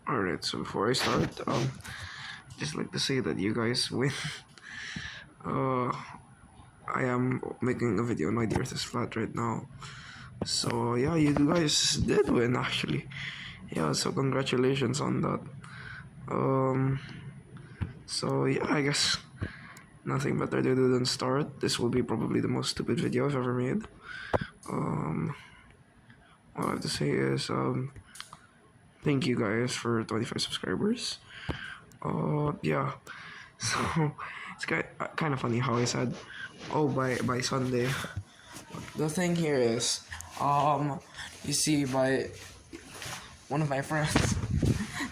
Alright, so before I start, just like to say that you guys win. Uh, I am making a video on why the earth is flat right now. So yeah, you guys did win actually. Yeah, so congratulations on that. Um, so yeah, I guess nothing better to do than start. This will be probably the most stupid video I've ever made. Um, all I have to say is thank you guys for 25 subscribers. Yeah. So it's kind of funny how I said, "Oh, by Sunday." The thing here is, you see, by one of my friends,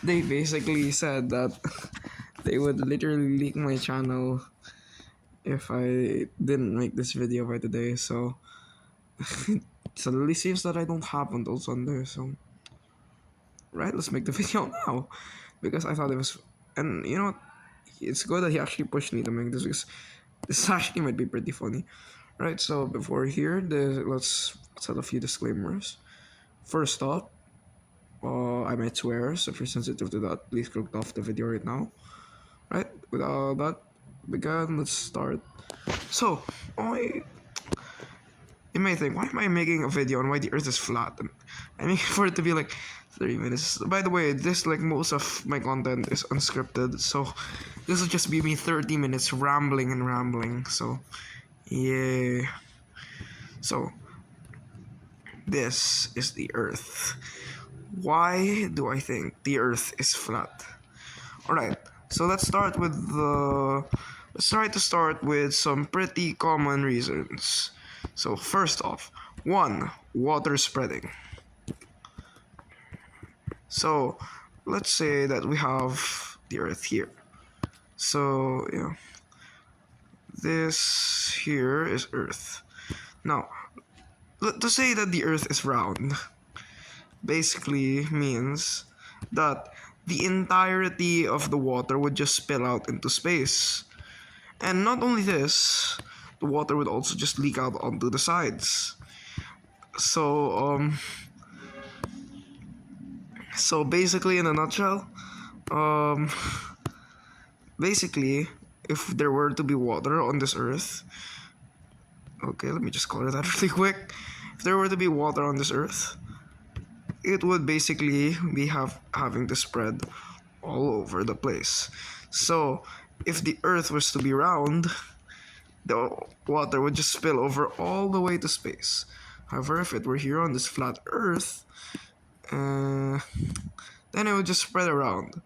they basically said that they would literally leak my channel if I didn't make this video by today. So it suddenly seems that I don't have until Sunday. So right, let's make the video now because I thought it was, and you know what? It's good that he actually pushed me to make this because this actually might be pretty funny. Right, so before here, let's set a few disclaimers. First off, I might swear, so if you're sensitive to that, please click off the video right now. Right, without that begun, let's start. So, you may think, why am I making a video on why the earth is flat? And I mean, for it to be like 30 minutes. By the way, this, like most of my content, is unscripted, so this will just be me 30 minutes rambling and rambling, so yeah. So, this is the earth. Why do I think the earth is flat? Alright, so let's start with the. Let's try to start with some pretty common reasons. So, first off, one, water spreading. So, let's say that we have the earth here. So, yeah, this here is earth. Now, to say that the earth is round basically means that the entirety of the water would just spill out into space. And not only this, the water would also just leak out onto the sides. So basically, in a nutshell, um, basically, if there were to be water on this earth, okay, let me just color that really quick. If there were to be water on this earth, it would basically be having to spread all over the place. So, if the earth was to be round, the water would just spill over all the way to space. However, if it were here on this flat earth, then it would just spread around.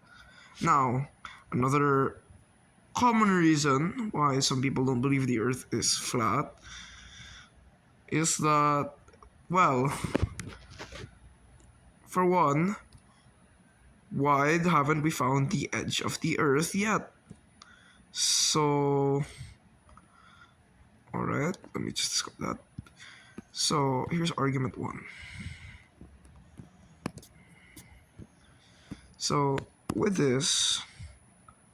Now, another common reason why some people don't believe the earth is flat is that, well, for one, why haven't we found the edge of the earth yet? So, alright, let me just describe that. So, here's argument one. So, with this,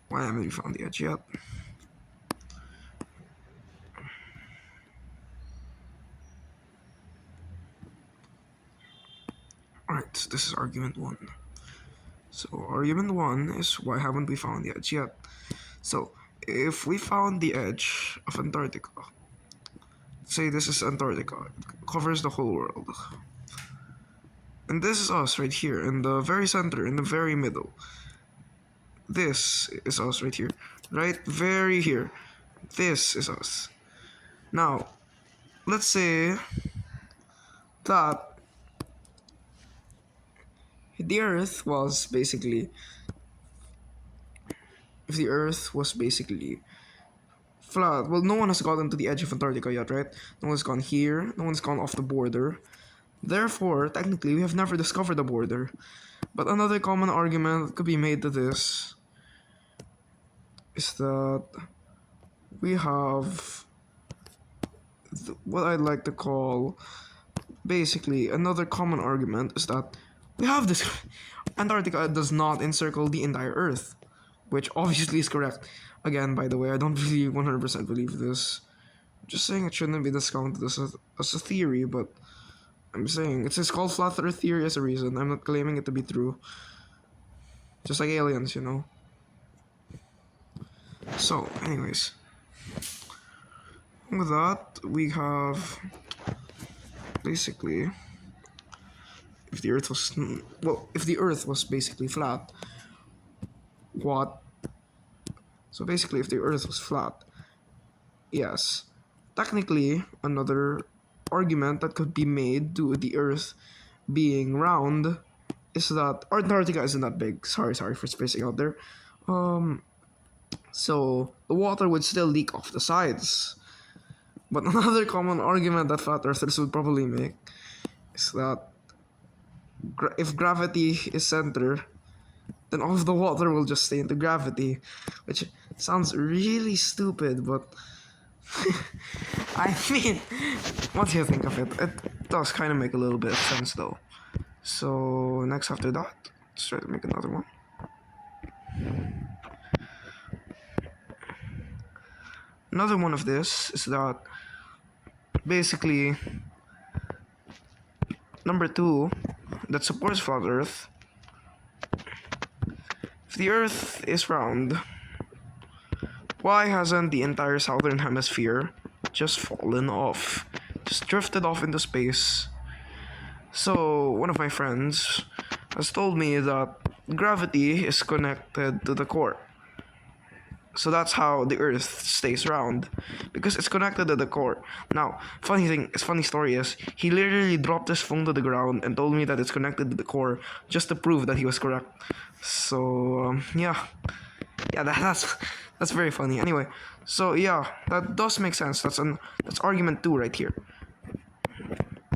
why haven't we found the edge yet? Alright, so this is argument one. So, argument one is why haven't we found the edge yet? So, if we found the edge of Antarctica, say this is Antarctica, it covers the whole world. And this is us right here, in the very center, in the very middle. This is us right here. Right very here. This is us. Now, let's say that the earth was basically if the earth was basically flat, well, no one has gotten to the edge of Antarctica yet, right? No one's gone here, no one's gone off the border. Therefore, technically, we have never discovered the border. But another common argument that could be made to this is that we have what I'd like to call basically another common argument is that we have this Antarctica does not encircle the entire Earth, which obviously is correct. Again, by the way, I don't really 100% believe this. I'm just saying it shouldn't be discounted as a theory, but I'm saying it's called flat Earth theory as a reason. I'm not claiming it to be true. just like aliens, you know. So, anyways, with that, we have basically if the Earth was if the Earth was basically flat, what? So basically, if the Earth was flat, yes, technically another argument that could be made to the Earth being round is that Antarctica isn't that big. Sorry for spacing out there. So the water would still leak off the sides. But another common argument that flat earthers would probably make is that if gravity is center, then all of the water will just stay into gravity, which sounds really stupid, but I mean, what do you think of it? It does kind of make a little bit of sense though. So next after that, let's try to make another one. Another one of this is that basically number 2 that supports flat earth. If the earth is round, why hasn't the entire southern hemisphere just fallen off? Just drifted off into space? So one of my friends has told me that gravity is connected to the core. So that's how the Earth stays round, because it's connected to the core. Now, funny story is, he literally dropped his phone to the ground and told me that it's connected to the core just to prove that he was correct. So yeah, that's very funny. Anyway, so yeah, that does make sense. That's argument 2 right here.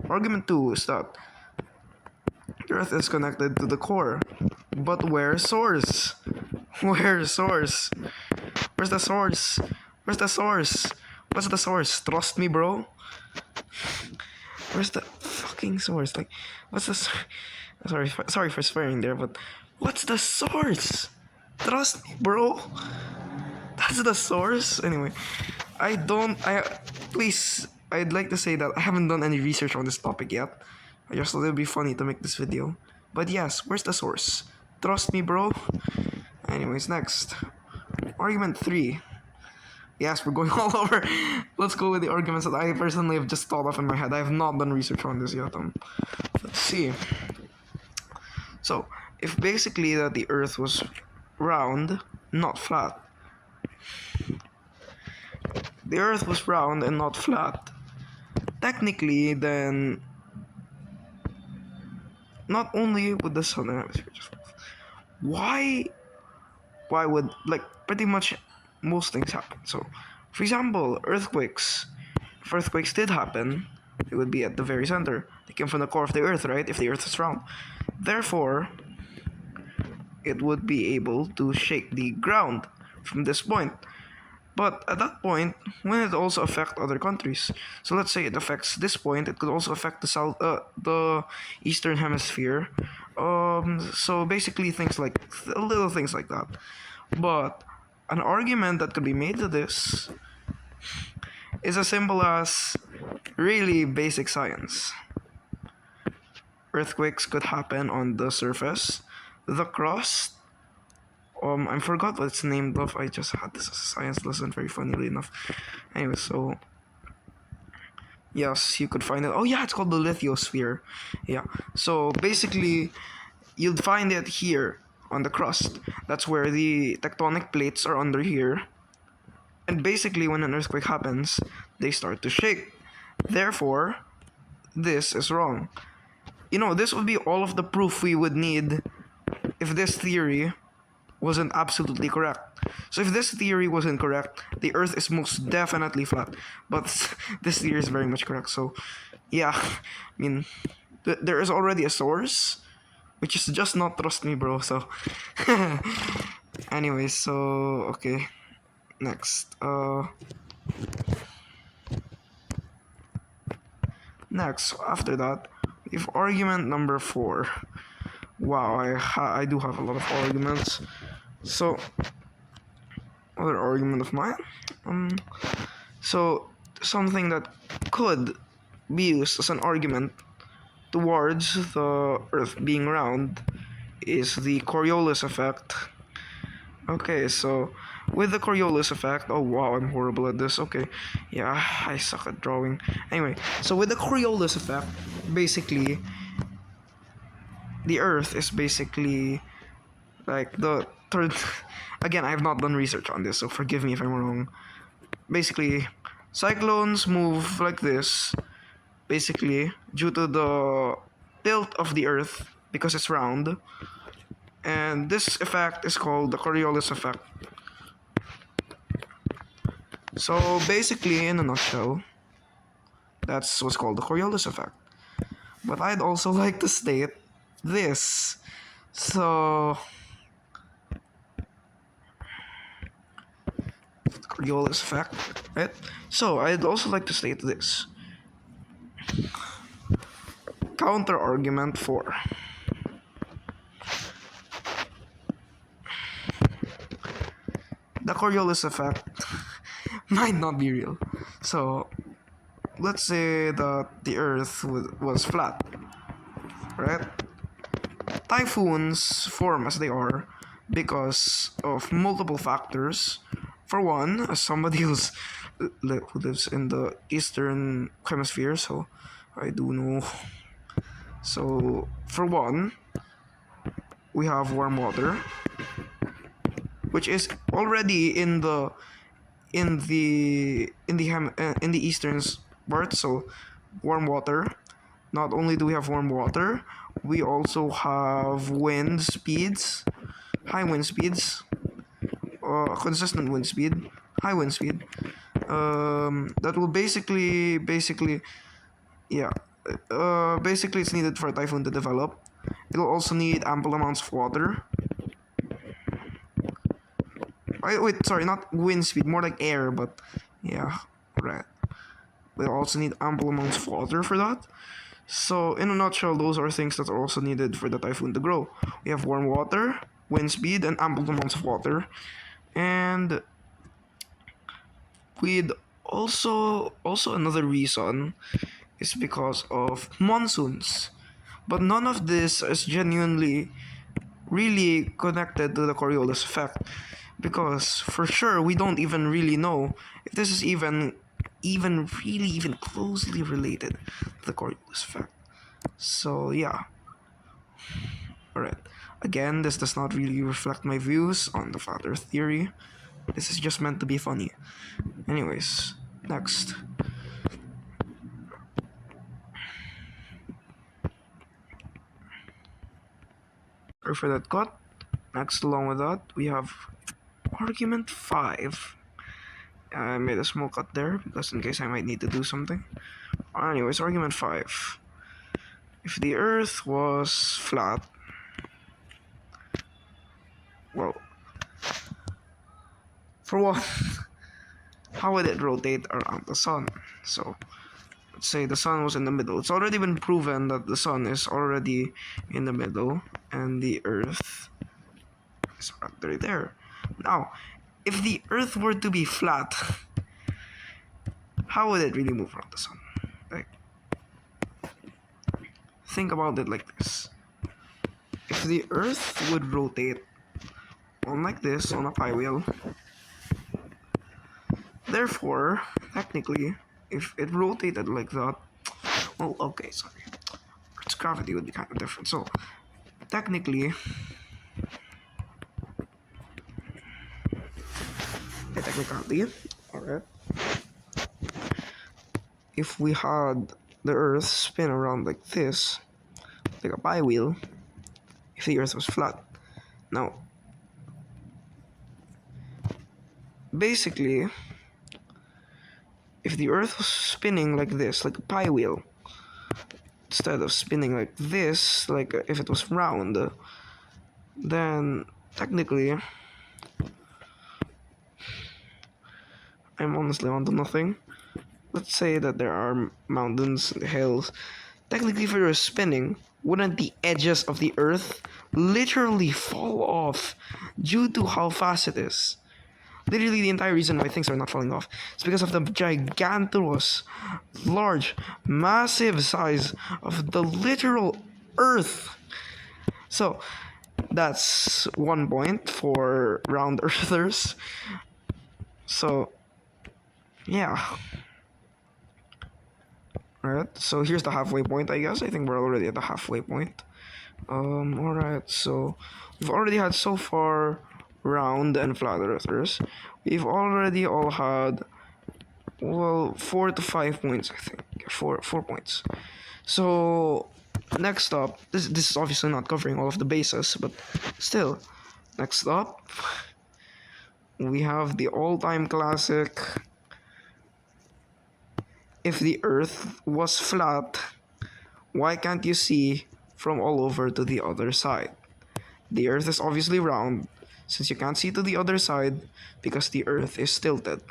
Argument 2 is that the Earth is connected to the core, but where's source? Where's source? Where's the source? Where's the source? What's the source? Trust me, bro. Where's the fucking source? Like, what's the? Sorry for swearing there, but what's the source? Trust me, bro. That's the source. Anyway, please. I'd like to say that I haven't done any research on this topic yet. I just thought it'd be funny to make this video. But yes, where's the source? Trust me, bro. Anyways, next. Argument 3. Yes, we're going all over. Let's go with the arguments that I personally have just thought of in my head. I have not done research on this yet. Let's see. So, if basically that the Earth was round, not flat. The Earth was round and not flat. Technically, then, not only would the southern hemisphere just why would, like, pretty much most things happen. So, for example, earthquakes. If earthquakes did happen, it would be at the very center. They came from the core of the Earth, right? If the Earth is round. Therefore, it would be able to shake the ground from this point. But at that point, wouldn't it also affect other countries? So let's say it affects this point, it could also affect the eastern hemisphere. So basically little things like that. But an argument that could be made to this is as simple as really basic science. Earthquakes could happen on the surface, the crust. I forgot what it's named of. I just had this science lesson, very funnily enough. Anyway, so yes, you could find it. Oh yeah, it's called the lithosphere. Yeah. So basically, you'd find it here on the crust. That's where the tectonic plates are under here. And basically, when an earthquake happens, they start to shake. Therefore, this is wrong. You know, this would be all of the proof we would need if this theory wasn't absolutely correct. So if this theory wasn't correct, the Earth is most definitely flat. But this theory is very much correct. So, yeah, I mean, there is already a source, which is just not trust me, bro. So, anyways, so okay, next. Next, after that, we have argument number 4. Wow, I do have a lot of arguments. So, other argument of mine. So something that could be used as an argument towards the Earth being round is the Coriolis effect. Okay, so with the Coriolis effect, oh wow, I'm horrible at this. Okay, yeah, I suck at drawing. Anyway, so with the Coriolis effect, basically, the Earth is basically like the third. Again, I have not done research on this, so forgive me if I'm wrong. Basically, cyclones move like this, basically, due to the tilt of the Earth because it's round. And this effect is called the Coriolis effect. So basically, in a nutshell, that's what's called the Coriolis effect. But I'd also like to state this. So, the Coriolis effect, right? So, I'd also like to state this. Counter argument 4. The Coriolis effect might not be real. So, let's say that the Earth was flat, right? Typhoons form as they are because of multiple factors. For one, as somebody who lives in the eastern hemisphere, so I do know. So, for one, we have warm water, which is already in the eastern part. So, warm water. Not only do we have warm water, we also have wind speeds, high wind speeds, consistent wind speed, high wind speed. That will basically, yeah. Basically, it's needed for a typhoon to develop. It'll also need ample amounts of water. Wait, sorry, not wind speed, more like air, but yeah, right. We'll also need ample amounts of water for that. So, in a nutshell, those are things that are also needed for the typhoon to grow. We have warm water, wind speed, and ample amounts of water. And we'd also another reason is because of monsoons. But none of this is genuinely really connected to the Coriolis effect, because for sure we don't even really know if this is even closely related to the Coriolis effect. So yeah. Alright. Again, this does not really reflect my views on the flat earth theory. This is just meant to be funny. Anyways, next. Sorry for that cut. Next, along with that, we have argument 5. I made a small cut there because in case I might need to do something. Anyways, argument 5. If the Earth was flat, well, for one, how would it rotate around the sun? So, let's say the sun was in the middle. It's already been proven that the sun is already in the middle and the Earth is right there. Now, if the Earth were to be flat, how would it really move around the sun? Like, think about it like this. If the Earth would rotate on like this on a pie wheel, therefore, technically, if it rotated like that, well, okay, sorry, Earth's gravity would be kind of different. So, technically, alright, if we had the Earth spin around like this, like a pie wheel, if the Earth was flat. Now, basically, if the Earth was spinning like this, like a pie wheel, instead of spinning like this, like if it was round, then technically, I'm honestly onto nothing. Let's say that there are mountains and hills. Technically, if it was spinning, wouldn't the edges of the Earth literally fall off due to how fast it is? Literally, the entire reason why things are not falling off is because of the gigantorous, large, massive size of the literal Earth. So, that's 1 point for round earthers. So, yeah. Alright, so here's the halfway point, I guess. I think we're already at the halfway point. Alright, so we've already had so far round and flat earthers. We've already all had, well, 4 to 5 points, I think. 4 points. So, next up, this is obviously not covering all of the bases, but still, next up, we have the all-time classic. If the Earth was flat, why can't you see from all over to the other side? The Earth is obviously round, since you can't see to the other side because the Earth is tilted.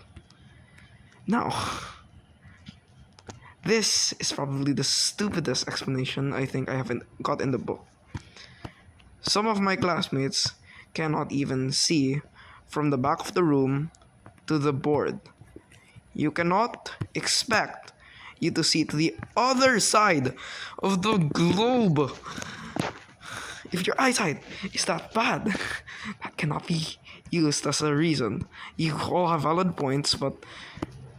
Now, this is probably the stupidest explanation I think I haven't got in the book. Some of my classmates cannot even see from the back of the room to the board. You cannot expect you to see to the other side of the globe. If your eyesight is that bad, that cannot be used as a reason. You all have valid points, but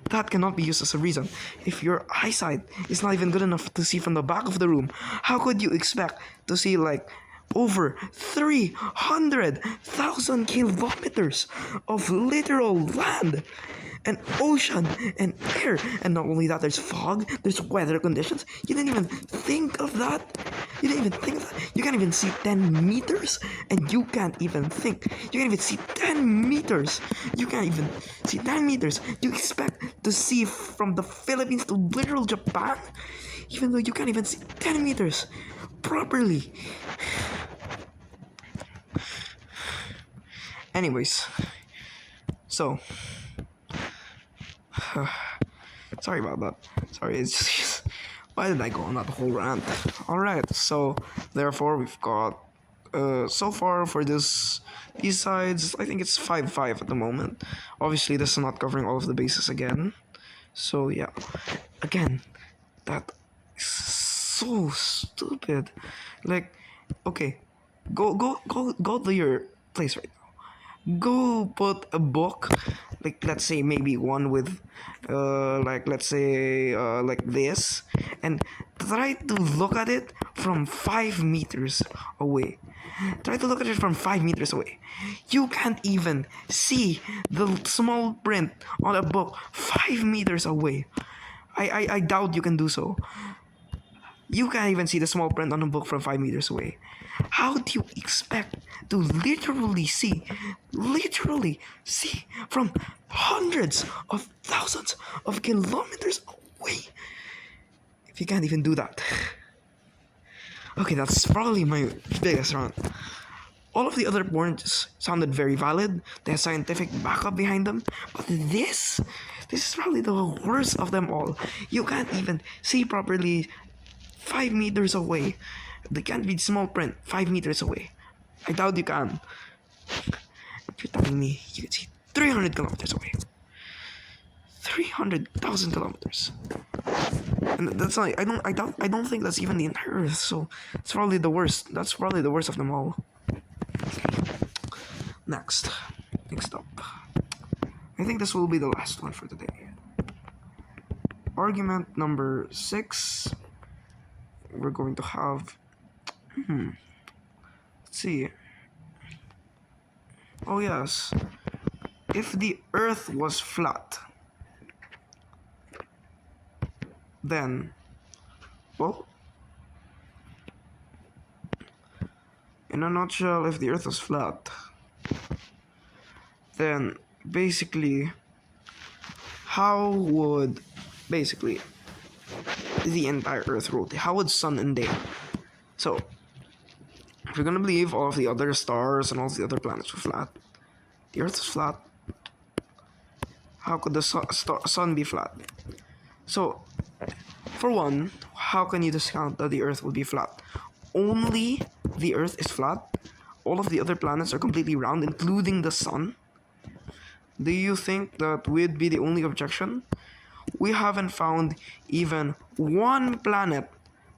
that cannot be used as a reason. If your eyesight is not even good enough to see from the back of the room, how could you expect to see like over 300,000 kilometers of literal land and ocean and air? And not only that, there's fog, there's weather conditions. You didn't even think of that. You didn't even think of that. You can't even see 10 meters, and you can't even think. You can't even see 10 meters. You can't even see 10 meters. You expect to see from the Philippines to literal Japan, even though you can't even see 10 meters properly. Anyways, so sorry about that. Sorry, it's just, why did I go on that whole rant? Alright, so therefore we've got so far for these sides, I think it's 5-5 at the moment. Obviously this is not covering all of the bases again. So yeah. Again, that is so stupid. Like, okay, go to your place right now. Go put a book, like let's say maybe one with like let's say like this, and try to look at it from 5 meters away. Try to look at it from 5 meters away. You can't even see the small print on a book 5 meters away. I doubt you can do so. You can't even see the small print on a book from 5 meters away. How do you expect to literally see from hundreds of thousands of kilometers away if you can't even do that? Okay, that's probably my biggest rant. All of the other points sounded very valid. They have scientific backup behind them. But this is probably the worst of them all. You can't even see properly 5 meters away. They can't read small print 5 meters away. I doubt you can. If you're telling me you can see 300 kilometers away. 300,000 kilometers. And that's not, I don't think that's even the entire Earth, so it's probably the worst. That's probably the worst of them all. Next up. I think this will be the last one for today. Argument number 6. We're going to have let's see. Oh yes. If the Earth was flat, then, well, in a nutshell, if the Earth was flat, then basically, how would basically the entire Earth rotate? How would sun and day? So, if you're gonna believe all of the other stars and all the other planets were flat, the Earth is flat. How could the sun be flat? So, for one, how can you discount that the Earth would be flat? Only the Earth is flat. All of the other planets are completely round, including the sun. Do you think that we'd be the only objection? We haven't found even one planet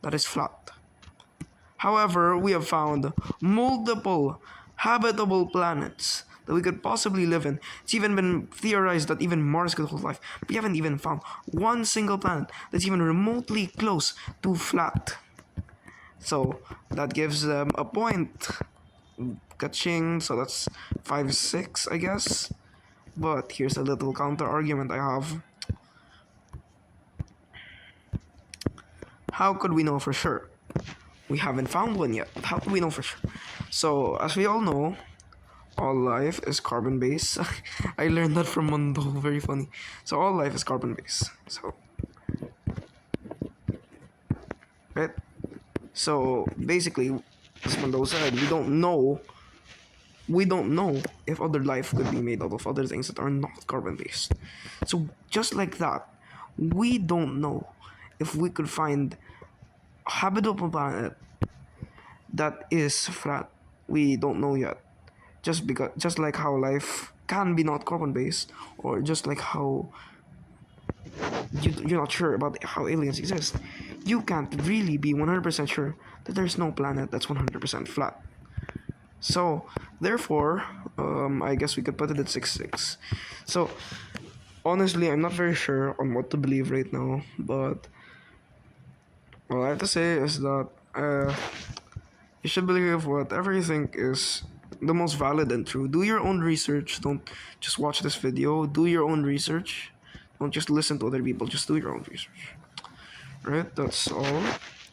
that is flat. However, we have found multiple habitable planets that we could possibly live in. It's even been theorized that even Mars could hold life. We haven't even found one single planet that's even remotely close to flat. So that gives them a point. Kaching, so that's 5-6, I guess. But here's a little counter argument I have. How could we know for sure? We haven't found one yet. How do we know for sure? So, as we all know, all life is carbon based. I learned that from Mondo. Very funny. So, all life is carbon based. So, right? So, basically, as Mondo said, we don't know if other life could be made out of other things that are not carbon based. So, just like that, we don't know if we could find a habitable planet that is flat. We don't know yet. Just like how life can be not carbon based, or just like how you're not sure about how aliens exist, you can't really be 100% sure that there's no planet that's 100% flat. So therefore, I guess we could put it at 6-6. So honestly, I'm not very sure on what to believe right now, but all I have to say is that you should believe whatever you think is the most valid and true. Do your own research. Don't just watch this video. Do your own research. Don't just listen to other people. Just do your own research. Right? That's all.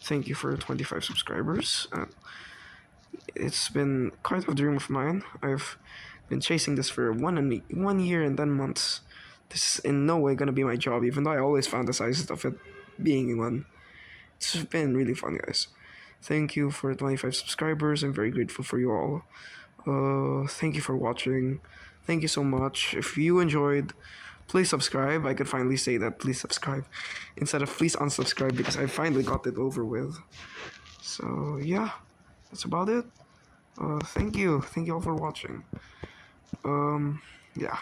Thank you for 25 subscribers. It's been quite a dream of mine. I've been chasing this for 1 year and 10 months. This is in no way gonna be my job, even though I always fantasized of it being one. It's been really fun, guys. Thank you for 25 subscribers. I'm very grateful for you all. Thank you for watching. Thank you so much. If you enjoyed, please subscribe. I could finally say that. Please subscribe instead of please unsubscribe, because I finally got it over with. So yeah, that's about it. Thank you. Thank you all for watching. Yeah.